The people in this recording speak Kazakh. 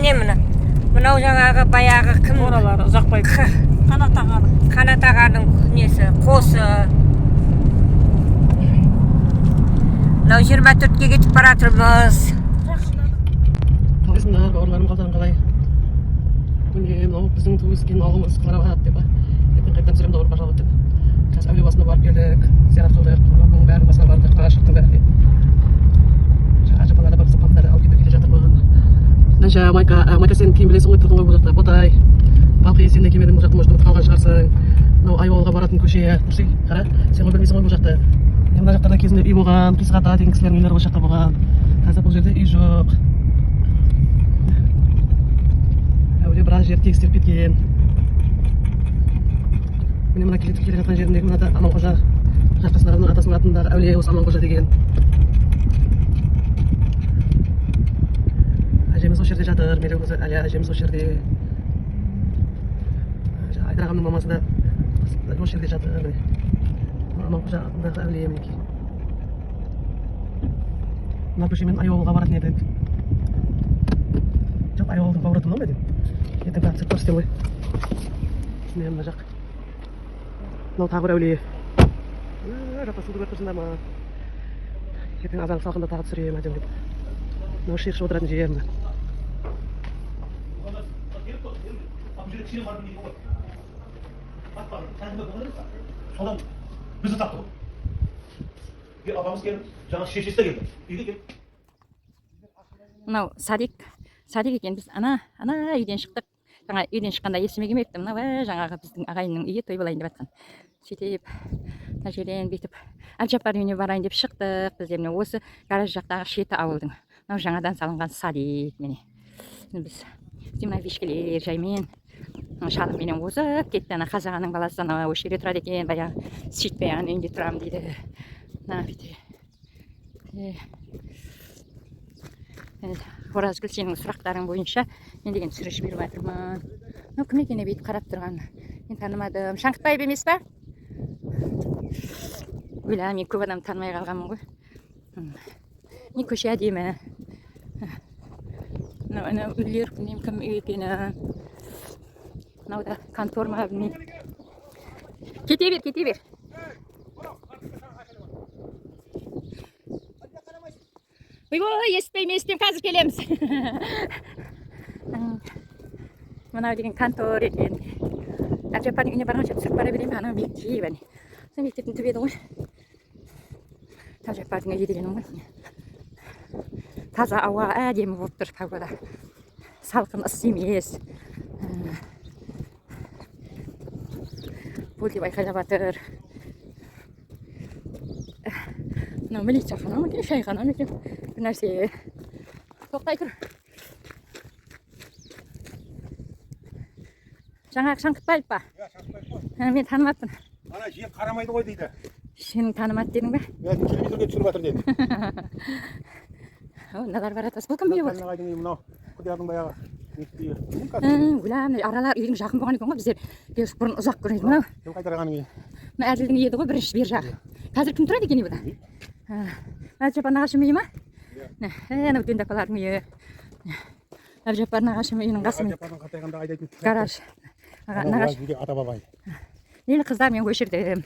не мынау жаңағы баяғы кім оралары ұзақбай қанат ағаның несі қосы. Мынау 24-ке кетіп бара жатырмыз. қалайсыңдар бауырларым, қалдарың қалай? Міне мынау біздің туыскен ауылымыз Қарабат деп ертең қайтадан түсіремін ауырып бара жатып. Қазір әулие басына барып келдік, зиярат қылдық, оның бәрінің басына бардық, қарашықтың бәріне. Ажапаларда барып сапандарды алып кетіп келе жатырмын. Наша, Майка сен киім білесің ғой, тұрдың ғой бұл жақта. Ботай, Балқи, сен де келмедің бұл жақта, может қалған шығарсың. Мынау Айуалға баратын көше, көрсей, қара, сен ғой білмейсің ғой бұл жақта. Мына жақтарда кезінде үй болған, Қисығата деген кісілердің үйлері бұл жақта болған. Қазір бұл жерде үй жоқ. Әулие біраз жер тегістеліп кеткен. Міне мына келе жатқан жеріндегі мына да Аманқожа, Жаққасынағының атасының атындағы әулие осы Аманқожа деген. Әжеміз осы жерде жатыр, Мелеугізі Әлия әжеміз осы жерде. Айдар ағамның мамасы да осы жерде жатыр. Аманқожа атындағы әулие мінекей. Мына көшемен Айуалға баратын едік. Жоқ, Айуалдың бауыраты мынау ма едім? Ертең тағы түсіп көрсетем ғой. Міне мына жақ. Мынау тағы бір әулие. Жақта суды көріп тұрсыңдар ма? Ертең азан салқында тағы түсірем әдемілеп. Мынау шиықшы отыратын жер мына. Содан бізді тапты ғой. Апамыз келіп, жаңа шешесі де келді. Үйге келіп. Мынау Садик екен. Біз ана үйден шықтық. Жаңа үйден шыққанда есіме келмепті. Мынау жаңағы біздің ағайынның үйі, той болайын деп жатқан. Сөйтіп, мына жерден бүйтіп Әбжаппар үйіне барайын деп шықтық. Біздер міне осы гараж жақтағы шеті ауылдың. Мынау жаңадан салынған Садик міне. Біз мына вишкелер жаймен шалымменен озып кетті. Ана қазағаның баласы ана осы жерде тұрады екен. Баяғы сөйтпей ана үйінде тұрамын дейді. Мына бүйтіп. Оразгүл, сенің сұрақтарың бойынша мен деген түсіріп жіберіп жатырмын. Мынау кім екені бүйтіп қарап тұрған. Мен танымадым. Шаңқытбаев емес па? Өлә, мен көп адам танымай қалғанмын ғой. Не көше әдемі. Мынау үйлер кім үй екені. Мынау да контор ма білмеймін. Кете бер. Ой, естпеймін, қазір келеміз. Мынау деген контор екен. Әбжаппардың үйіне барғанша түсіріп бара беремін. Анау мектеп әне. Сол мектептің түбеді ғой. Әбжаппардың үйі дегенім ғой. Таза ауа әдемі болып тұр погода. Салқын ыс емес. Бұл деп айқайлап жатыр. Мынау милицияхана ма екен, шайхана ма екен, бір нәрсе. Тоқтай тұр. Жаңағы Шаңқытбаев па? Иә, Шаңқытбаев қой. Мен танымаппын. Ана жиен қарамайды ғой дейді. Сенің танымады дедің бе? Телевизорге түсіріп жатыр деді. Назар баратасы. Бұл кім үйі болды? Мынау құдияның баяғы. Аралар үйдің жақын болған екен ғой, біздер бұрын ұзақ көрінеді. Мынау Әділдің үйі еді ғой, бірінші бер жағы. Қазір кім тұрады екен бұда? Әбжаппар нағашым үйі ма? Әне өтен дапалардың үйі. Әбжаппар нағашым үйінің қасымен гараж. Нағаш. Нелі қыздар мен көшірдім.